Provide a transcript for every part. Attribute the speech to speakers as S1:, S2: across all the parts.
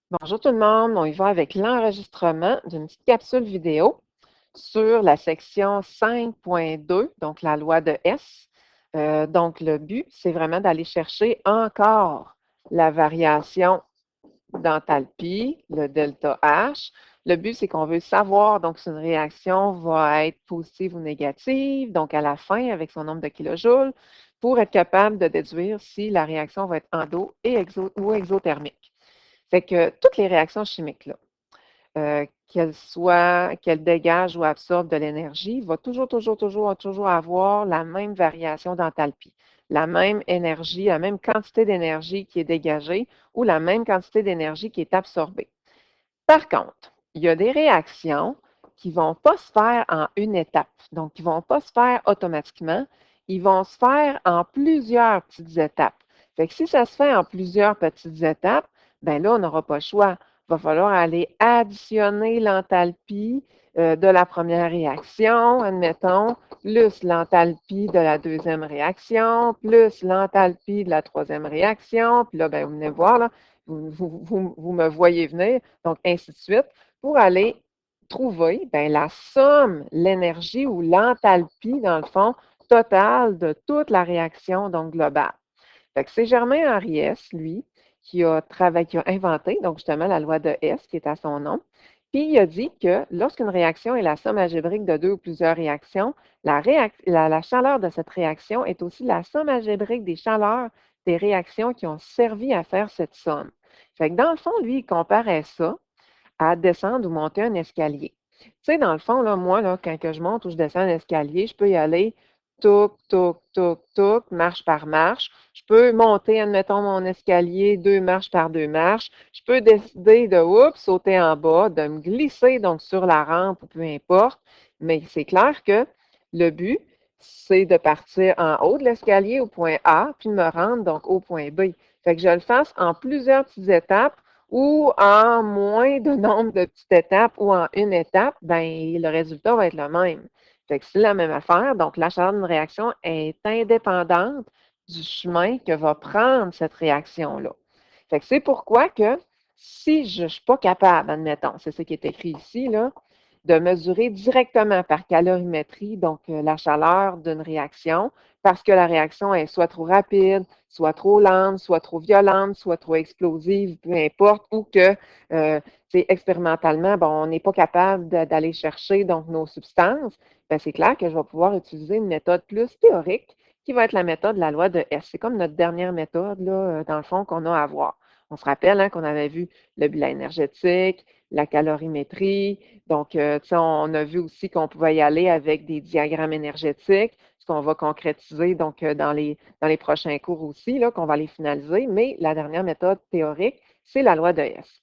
S1: Bonjour tout le monde, on y va avec l'enregistrement d'une petite capsule vidéo sur la section 5.2, donc la loi de S. Donc le but, c'est vraiment d'aller chercher encore la variation d'enthalpie, le delta H. Le but, c'est qu'on veut savoir donc si une réaction va être positive ou négative, donc à la fin avec son nombre de kilojoules, pour être capable de déduire si la réaction va être endo- et ou exothermique. Fait que toutes les réactions chimiques-là, qu'elles dégagent ou absorbent de l'énergie, vont toujours avoir la même variation d'enthalpie, la même énergie, la même quantité d'énergie qui est dégagée ou la même quantité d'énergie qui est absorbée. Par contre, il y a des réactions qui ne vont pas se faire en une étape, donc qui ne vont pas se faire automatiquement, ils vont se faire en plusieurs petites étapes. Fait que si ça se fait en plusieurs petites étapes, bien là, on n'aura pas le choix. Il va falloir aller additionner l'enthalpie de la première réaction, admettons, plus l'enthalpie de la deuxième réaction, plus l'enthalpie de la troisième réaction. Puis là, bien, vous venez voir, là, vous me voyez venir, donc ainsi de suite, pour aller trouver bien, la somme, l'énergie ou l'enthalpie, dans le fond, totale de toute la réaction donc globale. Fait que c'est Germain Henriès, lui, qui a inventé, donc justement, la loi de S, qui est à son nom. Puis il a dit que lorsqu'une réaction est la somme algébrique de deux ou plusieurs réactions, la chaleur de cette réaction est aussi la somme algébrique des chaleurs des réactions qui ont servi à faire cette somme. Fait que dans le fond, lui, il comparait ça à descendre ou monter un escalier. Tu sais, dans le fond, là, moi, là, quand que je monte ou je descends un escalier, je peux y aller touc, touc, touc, touc, marche par marche. Je peux monter, admettons, mon escalier 2 marches par 2 marches. Je peux décider de, oups, sauter en bas, de me glisser donc sur la rampe ou peu importe. Mais c'est clair que le but, c'est de partir en haut de l'escalier au point A, puis de me rendre donc au point B. Fait que je le fasse en plusieurs petites étapes ou en moins de nombre de petites étapes ou en une étape, ben, le résultat va être le même. Fait que c'est la même affaire. Donc, la chaleur d'une réaction est indépendante du chemin que va prendre cette réaction-là. Fait que c'est pourquoi que si je ne suis pas capable, admettons, c'est ce qui est écrit ici, là, de mesurer directement par calorimétrie, donc la chaleur d'une réaction, parce que la réaction est soit trop rapide, soit trop lente, soit trop violente, soit trop explosive, peu importe, ou que expérimentalement, bon, on n'est pas capable d'aller chercher donc nos substances, ben, c'est clair que je vais pouvoir utiliser une méthode plus théorique qui va être la méthode de la loi de S. C'est comme notre dernière méthode, là, dans le fond, qu'on a à voir. On se rappelle hein, qu'on avait vu le bilan énergétique, la calorimétrie. Donc, on a vu aussi qu'on pouvait y aller avec des diagrammes énergétiques, ce qu'on va concrétiser donc dans les prochains cours aussi, là, qu'on va les finaliser. Mais la dernière méthode théorique, c'est la loi de S.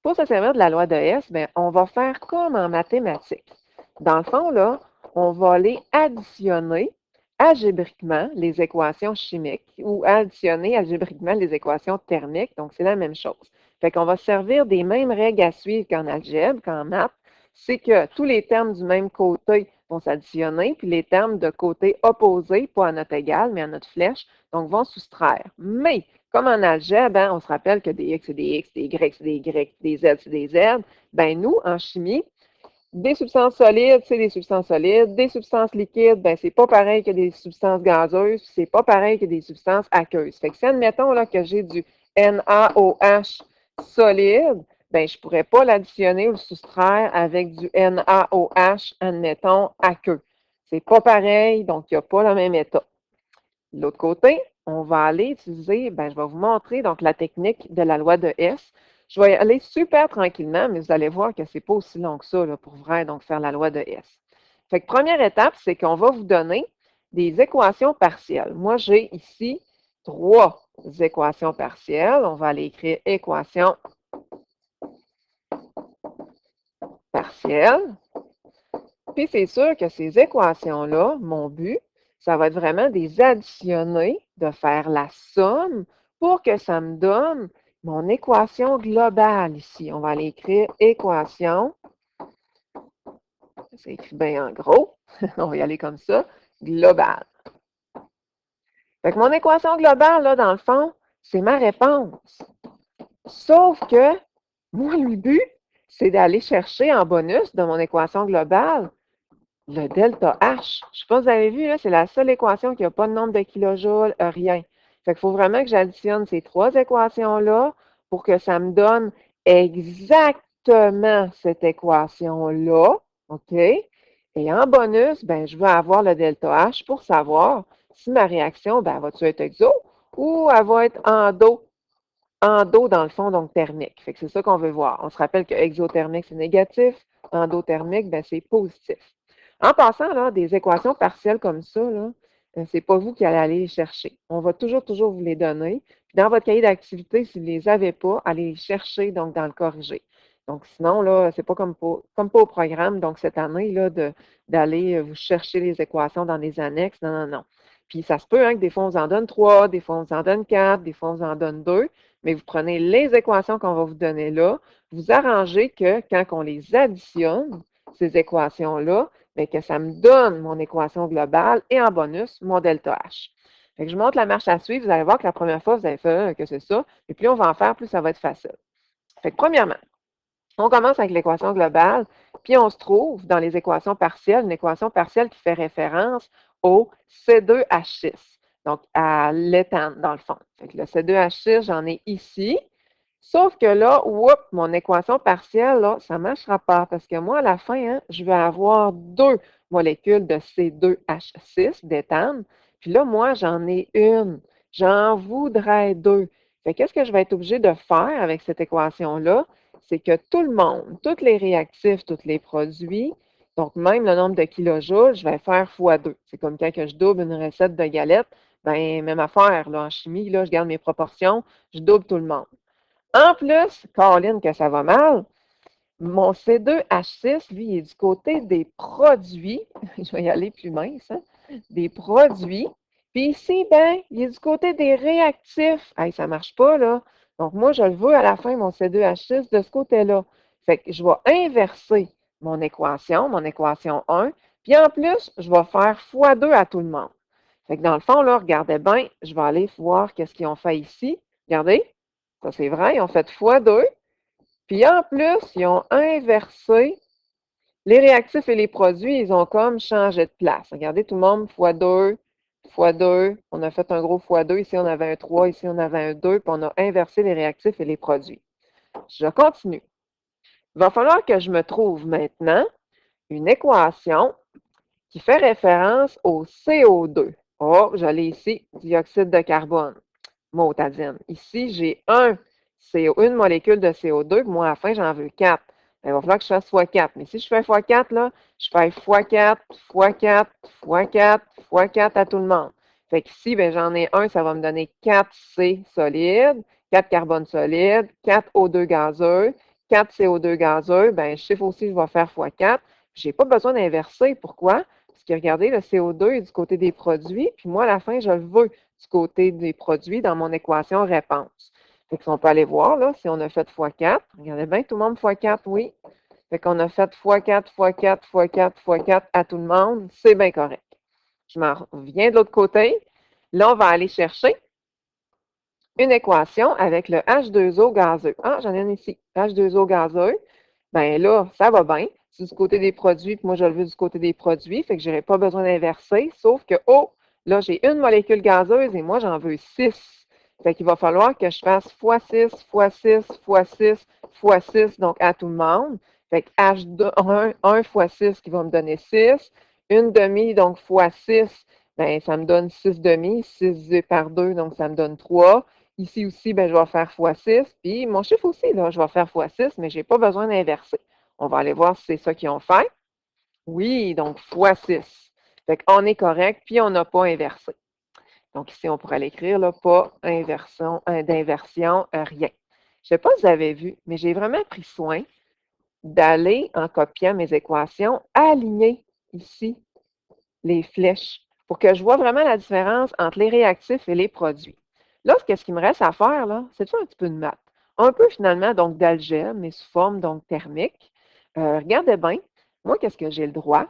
S1: Pour se servir de la loi de S, bien, on va faire comme en mathématiques. Dans le fond, là, on va aller additionner algébriquement les équations chimiques ou additionner algébriquement les équations thermiques. Donc, c'est la même chose. Fait qu'on va se servir des mêmes règles à suivre qu'en algèbre, qu'en maths. C'est que tous les termes du même côté vont s'additionner, puis les termes de côté opposé, pas à notre égal, mais à notre flèche, donc vont soustraire. Mais comme en algèbre, hein, on se rappelle que des X, c'est des X, des Y, c'est des Y, des Z, c'est des Z. Ben nous, en chimie, des substances solides, c'est des substances solides. Des substances liquides, ben c'est pas pareil que des substances gazeuses, c'est pas pareil que des substances aqueuses. Fait que si, admettons là, que j'ai du NaOH solide, ben je pourrais pas l'additionner ou le soustraire avec du NaOH, admettons, aqueux. C'est pas pareil, donc il n'y a pas le même état. De l'autre côté, on va aller utiliser, ben, je vais vous montrer donc la technique de la loi de S. Je vais y aller super tranquillement, mais vous allez voir que ce n'est pas aussi long que ça là, pour vrai, donc faire la loi de S. Fait que première étape, c'est qu'on va vous donner des équations partielles. Moi, j'ai ici 3 équations partielles. On va aller écrire équation partielle. Puis c'est sûr que ces équations-là, mon but, ça va être vraiment des additionner, de faire la somme pour que ça me donne mon équation globale ici. On va aller écrire équation, c'est écrit bien en gros, on va y aller comme ça, globale. Fait que mon équation globale, là, dans le fond, c'est ma réponse. Sauf que Moi, le but, c'est d'aller chercher en bonus de mon équation globale le delta H. Je ne sais pas si vous avez vu, là, c'est la seule équation qui n'a pas de nombre de kilojoules, rien. Fait qu'il faut vraiment que j'additionne ces trois équations-là pour que ça me donne exactement cette équation-là. OK? Et en bonus, ben, je vais avoir le delta H pour savoir si ma réaction, ben, va-tu être exo ou elle va être endo dans le fond, donc thermique. Fait que c'est ça qu'on veut voir. On se rappelle que exothermique, c'est négatif. Endothermique, ben, c'est positif. En passant, là, des équations partielles comme ça, là, c'est pas vous qui allez aller les chercher. On va toujours, toujours vous les donner. Puis dans votre cahier d'activité, si vous ne les avez pas, allez les chercher donc dans le corrigé. Donc, sinon, là, c'est pas comme pas au programme, donc cette année, là, d'aller vous chercher les équations dans les annexes. Non, non, non. Puis ça se peut hein, que des fois, on vous en donne trois, des fois, on vous en donne quatre, des fois, on vous en donne deux, mais vous prenez les équations qu'on va vous donner là, vous arrangez que quand on les additionne, ces équations-là, bien, que ça me donne mon équation globale et en bonus, mon delta H. Fait que je montre la marche à suivre. Vous allez voir que la première fois, vous avez fait que c'est ça. Et plus on va en faire, plus ça va être facile. Fait que premièrement, on commence avec l'équation globale, puis on se trouve dans les équations partielles, une équation partielle qui fait référence au C2H6, donc à l'éthane, dans le fond. Fait que le C2H6, j'en ai ici. Sauf que là, mon équation partielle, là, ça ne marchera pas parce que moi, à la fin, hein, je vais avoir deux molécules de C2H6 d'éthane. Puis là, moi, j'en ai une. J'en voudrais deux. Fait qu'est-ce que je vais être obligé de faire avec cette équation-là? C'est que tout le monde, tous les réactifs, tous les produits, donc même le nombre de kilojoules, je vais faire fois 2. C'est comme quand je double une recette de galettes, ben même affaire, là, en chimie, là, je garde mes proportions, je double tout le monde. En plus, Caroline, que ça va mal, mon C2H6, lui, il est du côté des produits. Je vais y aller plus mince, hein? Des produits. Puis ici, ben, il est du côté des réactifs. Hey, ça ne marche pas, là. Donc, moi, je le veux à la fin, mon C2H6, de ce côté-là. Fait que je vais inverser mon équation 1. Puis en plus, je vais faire x2 à tout le monde. Fait que dans le fond, là, regardez bien, je vais aller voir qu'est-ce qu'ils ont fait ici. Regardez, ça c'est vrai, ils ont fait x2. Puis en plus, ils ont inversé les réactifs et les produits, ils ont comme changé de place. Regardez tout le monde, x2, x2. On a fait un gros x2. Ici, on avait un 3, ici, on avait un 2, puis on a inversé les réactifs et les produits. Je continue. Il va falloir que je me trouve maintenant une équation qui fait référence au CO2. Oh, je l'ai ici, dioxyde de carbone. Motadine. Ici, j'ai une molécule de CO2, puis moi, à la fin, j'en veux 4. Il va falloir que je fasse x4. Mais si je fais x4, là, je fais x4, x4, x4, x4 à tout le monde. Fait qu'ici, ben, j'en ai un, ça va me donner 4C solide, 4 carbone solide, 4 O2 gazeux, 4 CO2 gazeux. Ben, je chiffre aussi, je vais faire x4. Je n'ai pas besoin d'inverser. Pourquoi? Parce que regardez, le CO2 est du côté des produits, puis moi, à la fin, je le veux du côté des produits dans mon équation réponse. Fait que si on peut aller voir, là, si on a fait x4, regardez bien, tout le monde x4, oui. Fait qu'on a fait x4, x4, x4, x4 à tout le monde, c'est bien correct. Je m'en reviens de l'autre côté. Là, on va aller chercher une équation avec le H2O gazeux. Ah, j'en ai une ici. H2O gazeux. Bien là, ça va bien. C'est du côté des produits, puis moi, je le veux du côté des produits, fait que je n'aurai pas besoin d'inverser, sauf que, oh, là, j'ai une molécule gazeuse et moi, j'en veux 6. Fait qu'il va falloir que je fasse x6, x6, x6, x6, donc à tout le monde. Fait que H1, 1 x 6 qui va me donner 6. Une demi, donc x6, ben, ça me donne 6 demi. 6 divisé par 2, donc ça me donne 3. Ici aussi, ben, je vais faire x6. Puis mon chiffre aussi, là, je vais faire x6, mais je n'ai pas besoin d'inverser. On va aller voir si c'est ça qu'ils ont fait. Oui, donc x6. Fait qu'on est correct, puis on n'a pas inversé. Donc ici, on pourrait l'écrire, là, pas d'inversion, rien. Je ne sais pas si vous avez vu, mais j'ai vraiment pris soin d'aller, en copiant mes équations, aligner ici les flèches pour que je vois vraiment la différence entre les réactifs et les produits. Là, ce qui me reste à faire, là, c'est de faire un petit peu de maths. Un peu finalement, donc, d'algèbre, mais sous forme donc thermique. Regardez bien, moi, qu'est-ce que j'ai le droit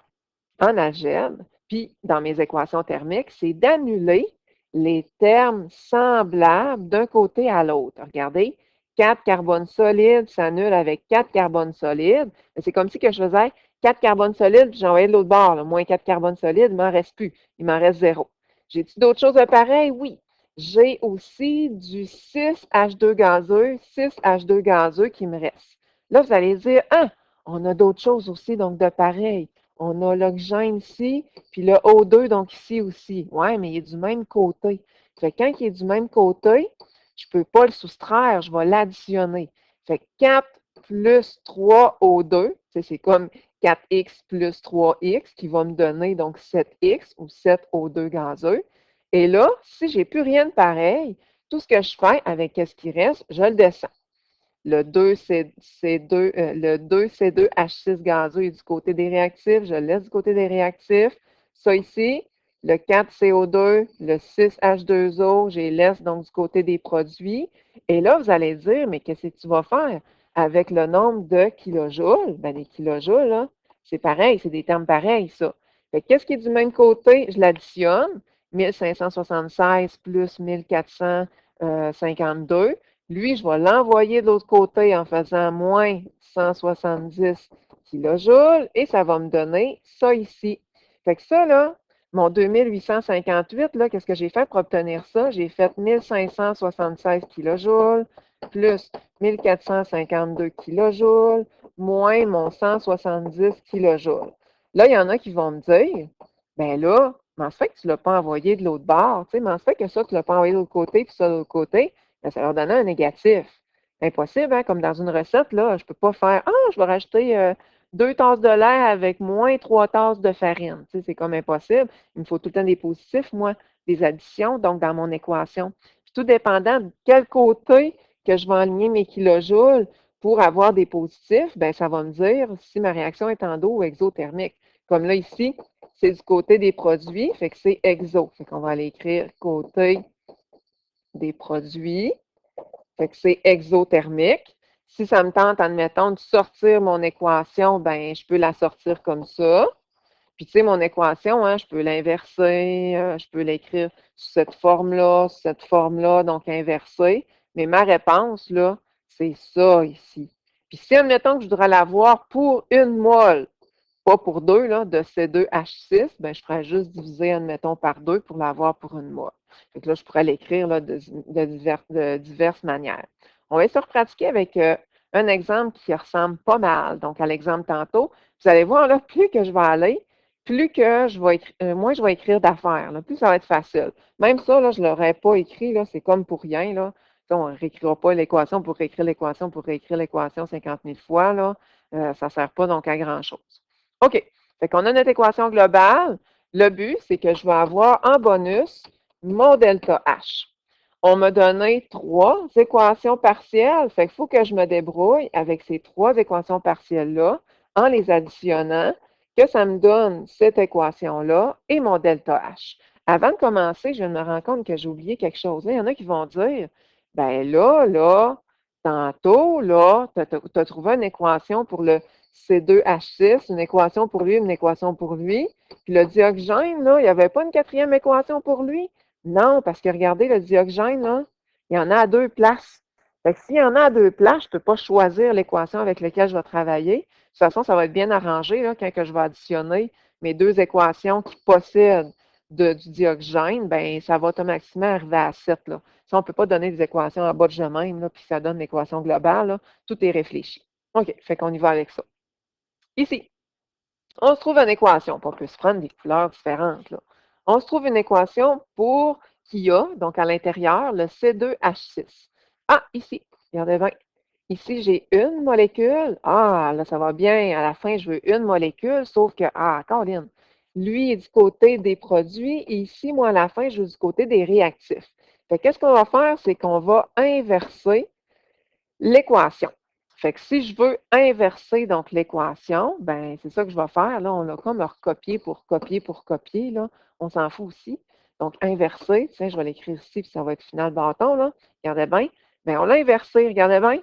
S1: en algèbre, puis dans mes équations thermiques, c'est d'annuler les termes semblables d'un côté à l'autre. Regardez, 4 carbones solides s'annulent avec 4 carbones solides. C'est comme si que je faisais 4 carbones solides, puis j'envoyais de l'autre bord, là, moins 4 carbones solides, il m'en reste plus. Il m'en reste 0. J'ai-tu d'autres choses de pareil? Oui. J'ai aussi du 6H2 gazeux, 6H2 gazeux qui me reste. Là, vous allez dire, ah, on a d'autres choses aussi, donc de pareil. On a l'oxygène ici, puis le O2, donc ici aussi. Ouais, mais il est du même côté. Fait que quand il est du même côté, je ne peux pas le soustraire, je vais l'additionner. Fait que 4 plus 3O2, c'est comme 4x plus 3x qui va me donner donc 7x ou 7O2 gazeux. Et là, si je n'ai plus rien de pareil, tout ce que je fais avec ce qui reste, je le descends. Le 2C2H6 gazeux est du côté des réactifs, je le laisse du côté des réactifs. Ça ici, le 4CO2, le 6H2O, je les laisse donc du côté des produits. Et là, vous allez dire, mais qu'est-ce que tu vas faire avec le nombre de kilojoules? Ben, les kilojoules, là, c'est pareil, c'est des termes pareils, ça. Qu'est-ce qui est du même côté? Je l'additionne. 1576 plus 1452. Lui, je vais l'envoyer de l'autre côté en faisant moins 170 kilojoules et ça va me donner ça ici. Fait que ça, là, mon 2858, là, qu'est-ce que j'ai fait pour obtenir ça? J'ai fait 1576 kilojoules plus 1452 kilojoules moins mon 170 kilojoules. Là, il y en a qui vont me dire, ben là, comment ça fait que tu ne l'as pas envoyé de l'autre bord? Comment ça fait que ça, tu ne l'as pas envoyé de l'autre côté, puis ça de l'autre côté? Bien, ça leur donnait un négatif. Impossible, hein? Comme dans une recette, là, je ne peux pas faire Ah, je vais rajouter 2 tasses de lait avec moins 3 tasses de farine. Tu sais, c'est comme impossible. Il me faut tout le temps des positifs, moi, des additions, donc dans mon équation. Puis, tout dépendant de quel côté que je vais aligner mes kilojoules pour avoir des positifs, bien, ça va me dire si ma réaction est endo ou exothermique. Comme là, ici, c'est du côté des produits, fait que c'est exo. Fait qu'on va aller écrire côté des produits. Fait que c'est exothermique. Si ça me tente, admettons, de sortir mon équation, ben je peux la sortir comme ça. Puis, tu sais, mon équation, hein, je peux l'inverser, je peux l'écrire sous cette forme-là, donc inversée. Mais ma réponse, là, c'est ça ici. Puis, si, admettons que je voudrais l'avoir pour une mole, pas pour deux, là, de C2H6, ben, je ferais juste diviser, admettons, par 2 pour l'avoir pour une mole. Fait que là, je pourrais l'écrire là, de diverses manières. On va essayer de pratiquer avec un exemple qui ressemble pas mal. Donc, à l'exemple tantôt, vous allez voir, là, plus que je vais aller, plus que je vais écrire, moins je vais écrire d'affaires, plus ça va être facile. Même ça, là, je ne l'aurais pas écrit, là, c'est comme pour rien. Là. On ne réécrira pas l'équation pour réécrire l'équation 50 000 fois. Là. Ça ne sert pas donc à grand-chose. OK. Fait qu'on a notre équation globale. Le but, c'est que je vais avoir en bonus mon delta H. On m'a donné 3 équations partielles. Fait qu'il faut que je me débrouille avec ces 3 équations partielles-là en les additionnant, que ça me donne cette équation-là et mon delta H. Avant de commencer, je viens de me rendre compte que j'ai oublié quelque chose. Il y en a qui vont dire, ben là, tantôt, là, tu as trouvé une équation pour le C2H6, une équation pour lui, une équation pour lui. Puis le dioxygène, là, il n'y avait pas une quatrième équation pour lui? Non, parce que regardez, le dioxygène, là, il y en a à 2 places. Fait que s'il y en a à 2 places, je ne peux pas choisir l'équation avec laquelle je vais travailler. De toute façon, ça va être bien arrangé là, quand que je vais additionner mes 2 équations qui possèdent du dioxygène, ben ça va automatiquement arriver à 7. Là. Si on ne peut pas donner des équations en bas de même, là, puis ça donne l'équation globale, là, tout est réfléchi. OK, fait qu'on y va avec ça. Ici, on se trouve une équation. On peut se prendre des couleurs différentes. Là. On se trouve une équation pour qui a, donc à l'intérieur, le C2H6. Ah, ici, regardez bien. Ici, j'ai une molécule. Ah, là, ça va bien. À la fin, je veux une molécule, sauf que, ah, Caroline, lui est du côté des produits et ici, moi, à la fin, je veux du côté des réactifs. Fait qu'est-ce qu'on va faire? C'est qu'on va inverser l'équation. Fait que si je veux inverser donc l'équation, ben c'est ça que je vais faire. Là, on a comme recopier pour copier pour copier. Là. On s'en fout aussi. Donc, inverser, tiens, je vais l'écrire ici, puis ça va être final bâton. Là. Regardez bien. Bien, on l'a inversé, regardez bien.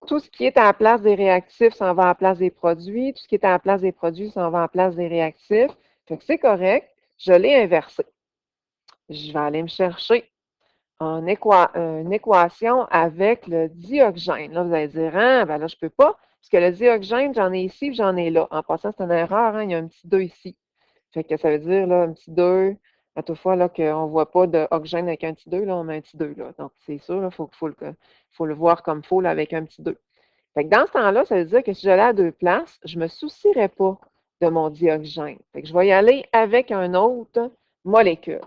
S1: Tout ce qui est à la place des réactifs s'en va à la place des produits. Tout ce qui est à la place des produits s'en va à la place des réactifs. Fait que c'est correct. Je l'ai inversé. Je vais aller me chercher une équation avec le dioxygène. Là, vous allez dire, ah, ben là, je ne peux pas, parce que le dioxygène, j'en ai ici et j'en ai là. En passant, c'est une erreur, hein, il y a un petit 2 ici. Fait que ça veut dire, là, un petit 2, à toute fois, là, qu'on ne voit pas d'oxygène avec un petit 2, là, on met un petit 2, là. Donc, c'est sûr, il faut le voir comme faux, là, avec un petit 2. Fait que dans ce temps-là, ça veut dire que si j'allais à deux places, je ne me soucierais pas de mon dioxygène. Fait que je vais y aller avec un autre molécule.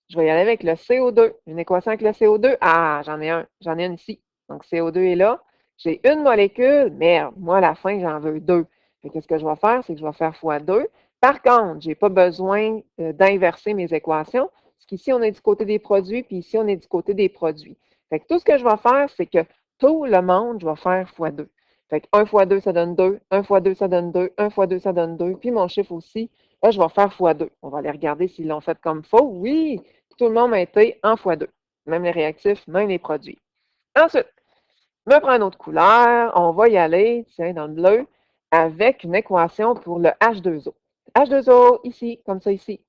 S1: Je vais y aller avec le CO2. Une équation avec le CO2. Ah, j'en ai un. J'en ai une ici. Donc, CO2 est là. J'ai une molécule. Merde, moi, à la fin, j'en veux deux. Fait que ce que je vais faire, c'est que je vais faire fois 2. Par contre, je n'ai pas besoin d'inverser mes équations, parce qu'ici, on est du côté des produits, puis ici, on est du côté des produits. Fait que tout ce que je vais faire, c'est que tout le monde, je vais faire fois 2. Fait que 1 fois 2, ça donne 2. 1 fois 2, ça donne 2. 1 fois 2, ça donne 2. Puis mon chiffre aussi, là, je vais faire fois 2. On va aller regarder s'ils l'ont fait comme faux. Oui, tout le monde a été en fois 2. Même les réactifs, même les produits. Ensuite, je me prends une autre couleur. On va y aller, tiens, dans le bleu, avec une équation pour le H2O. H2O, ici, comme ça, ici.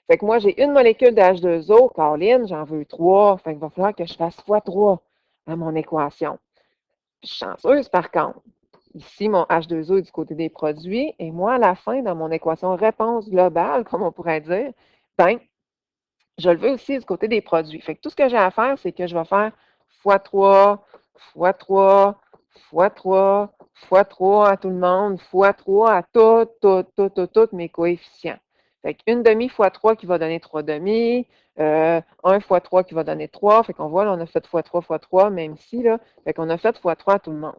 S1: Fait que moi, j'ai une molécule de H2O. Caroline, j'en veux 3. Fait qu'il va falloir que je fasse fois 3 à mon équation. Je suis chanceuse, par contre. Ici, mon H2O est du côté des produits. Et moi, à la fin, dans mon équation réponse globale, comme on pourrait dire, ben, je le veux aussi du côté des produits. Fait que tout ce que j'ai à faire, c'est que je vais faire fois 3, fois 3, fois 3, fois 3 à tout le monde, fois 3 à tous mes coefficients. Fait qu'une demi fois 3 qui va donner 3 demi, 1 fois 3 qui va donner 3. Fait qu'on voit, là, on a fait fois 3, même ici, là. Fait qu'on a fait fois 3 à tout le monde.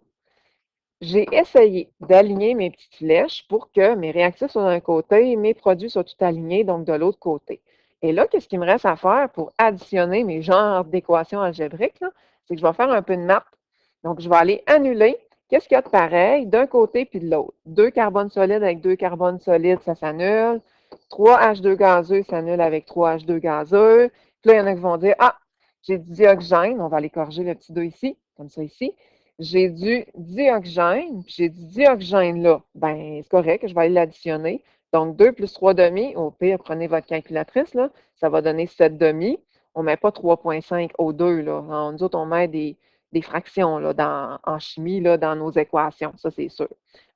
S1: J'ai essayé d'aligner mes petites flèches pour que mes réactifs soient d'un côté et mes produits soient tout alignés, donc de l'autre côté. Et là, qu'est-ce qu'il me reste à faire pour additionner mes genres d'équations algébriques? C'est que je vais faire un peu de maths. Donc, je vais aller annuler qu'est-ce qu'il y a de pareil d'un côté puis de l'autre. 2 carbones solides avec 2 carbones solides, ça s'annule. 3 H2 gazeux s'annule avec 3 H2 gazeux. Puis là, il y en a qui vont dire, ah, j'ai du dioxygène. On va aller corriger le petit 2 ici, comme ça ici. J'ai du dioxygène, puis j'ai du dioxygène là. Ben, c'est correct, je vais aller l'additionner. Donc, 2 plus 3 demi, au pire, prenez votre calculatrice, là, ça va donner 7 demi. On ne met pas 3,5 au 2, là. Nous autres, on met des fractions là, en chimie là, dans nos équations, ça c'est sûr.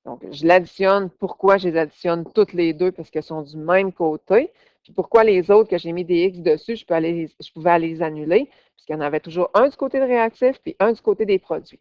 S1: Donc, je l'additionne. Pourquoi je les additionne toutes les deux? Parce qu'elles sont du même côté. Puis pourquoi les autres que j'ai mis des X dessus, je pouvais aller les annuler, puisqu'il y en avait toujours un du côté des réactifs puis un du côté des produits.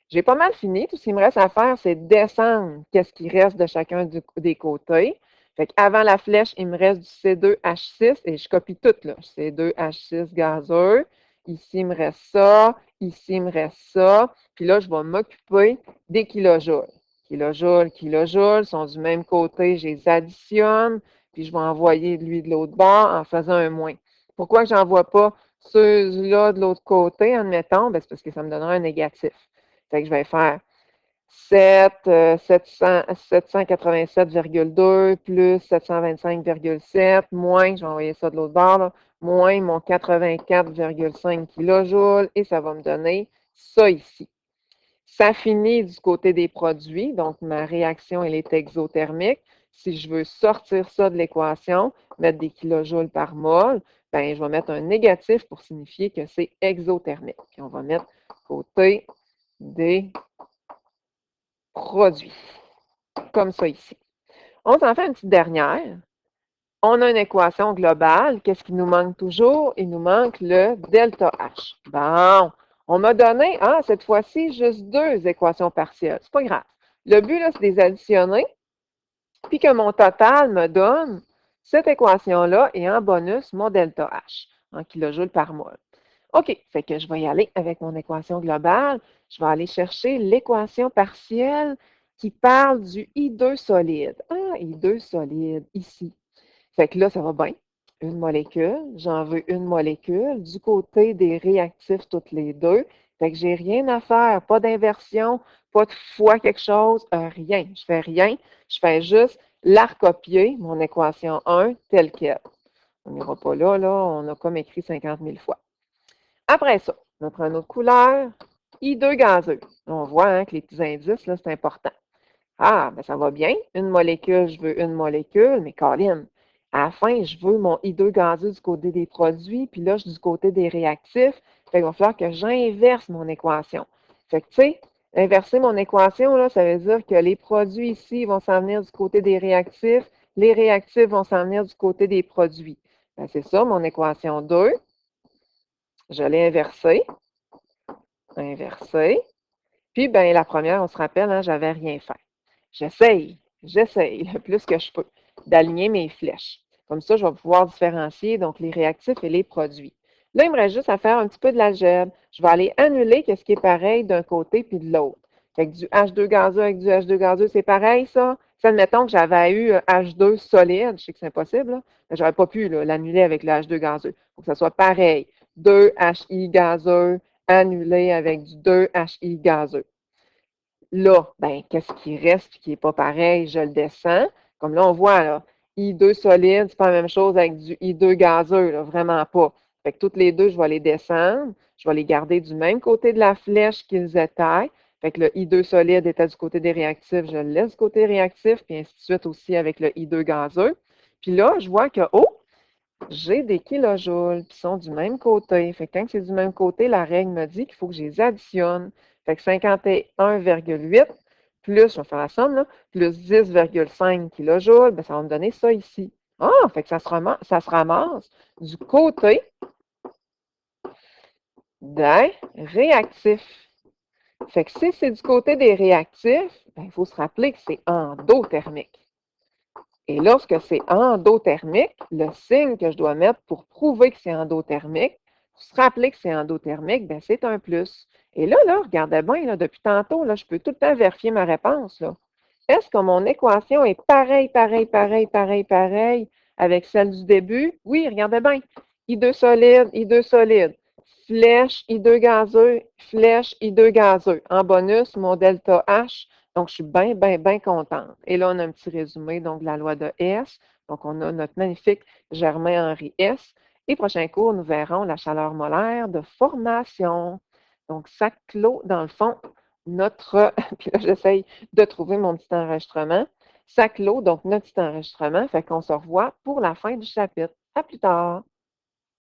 S1: J'ai pas mal fini. Tout ce qu'il me reste à faire, c'est descendre qu'est-ce qui reste de chacun des côtés. Fait qu'avant la flèche, il me reste du C2H6 et je copie tout là. C2H6 gazeux. Ici, il me reste ça. Ici, il me reste ça. Puis là, je vais m'occuper des kilojoules. Kilojoules sont du même côté. Je les additionne. Puis je vais envoyer lui de l'autre bord en faisant un moins. Pourquoi je n'envoie pas ceux-là de l'autre côté, admettons? Ben, c'est parce que ça me donnera un négatif. Fait que je vais faire 787,2 plus 725,7 moins, je vais envoyer ça de l'autre bord, là, moins mon 84,5 kJ et ça va me donner ça ici. Ça finit du côté des produits, donc ma réaction elle est exothermique. Si je veux sortir ça de l'équation, mettre des kilojoules par mol, ben, je vais mettre un négatif pour signifier que c'est exothermique. Puis on va mettre côté des produits, comme ça ici. On s'en fait une petite dernière. On a une équation globale. Qu'est-ce qui nous manque toujours? Il nous manque le delta H. Bon, on m'a donné, cette fois-ci, juste deux équations partielles. C'est pas grave. Le but, là, c'est de les additionner, puis que mon total me donne cette équation-là et en bonus, mon delta H en kilojoules par mol. OK, fait que je vais y aller avec mon équation globale. Je vais aller chercher l'équation partielle qui parle du I2 solide. Ah, I2 solide, ici. Fait que là, ça va bien. Une molécule, j'en veux une molécule. Du côté des réactifs, toutes les deux. Fait que j'ai rien à faire, pas d'inversion, pas de fois quelque chose, rien. Je fais rien. Je fais juste la recopier, mon équation 1, telle qu'elle. On n'ira pas là, on a comme écrit 50 000 fois. Après ça, on prend une autre couleur, I2 gazeux. On voit que les petits indices, là, c'est important. Ah, ben ça va bien. Une molécule, je veux une molécule, mais Colin, à la fin, je veux mon I2 gazeux du côté des produits, puis là, je suis du côté des réactifs. Fait qu'il va falloir que j'inverse mon équation. Fait que, tu sais, inverser mon équation, là, ça veut dire que les produits ici vont s'en venir du côté des réactifs, les réactifs vont s'en venir du côté des produits. Ben, c'est ça, mon équation 2. Je l'ai inversée. Inversée. Puis, ben, la première, on se rappelle, hein, j'avais rien fait. J'essaye le plus que je peux d'aligner mes flèches. Comme ça, je vais pouvoir différencier donc les réactifs et les produits. Là, il me reste juste à faire un petit peu de l'algèbre. Je vais aller annuler ce qui est pareil d'un côté puis de l'autre. Fait que du H2 gazeux avec du H2 gazeux, c'est pareil, ça? Si admettons que j'avais eu H2 solide, je sais que c'est impossible, mais je n'aurais pas pu l'annuler avec le H2 gazeux. Il faut que ça soit pareil. 2HI gazeux annulé avec du 2HI gazeux. Là, ben, qu'est-ce qui reste et qui n'est pas pareil? Je le descends. Comme là, on voit, là, I2 solide, c'est pas la même chose avec du I2 gazeux, là, vraiment pas. Fait que toutes les deux, je vais les descendre. Je vais les garder du même côté de la flèche qu'ils étaient. Fait que le I2 solide était du côté des réactifs, je le laisse du côté réactif, puis ainsi de suite aussi avec le I2 gazeux. Puis là, je vois que, oh, j'ai des kilojoules qui sont du même côté. Fait que quand c'est du même côté, la règle me dit qu'il faut que je les additionne. Fait que 51,8 plus, je vais faire la somme, là, plus 10,5 kilojoules, ben, ça va me donner ça ici. Ah, fait que ça se ramasse du côté des réactifs. Fait que si c'est du côté des réactifs, ben, il faut se rappeler que c'est endothermique. Et lorsque c'est endothermique, le signe que je dois mettre pour prouver que c'est endothermique, pour se rappeler que c'est endothermique, ben c'est un plus. Et là, regardez bien, là, depuis tantôt, là, je peux tout le temps vérifier ma réponse. Là. Est-ce que mon équation est pareille avec celle du début? Oui, regardez bien. I2 solide, I2 solide. Flèche, I2 gazeux, flèche, I2 gazeux. En bonus, mon delta H. Donc, je suis bien contente. Et là, on a un petit résumé donc, de la loi de S. Donc, on a notre magnifique Germain-Henri S. Et prochain cours, nous verrons la chaleur molaire de formation. Donc, ça clôt, dans le fond, notre. Puis là, j'essaye de trouver mon petit enregistrement. Ça clôt, donc, notre petit enregistrement. Fait qu'on se revoit pour la fin du chapitre. À plus tard.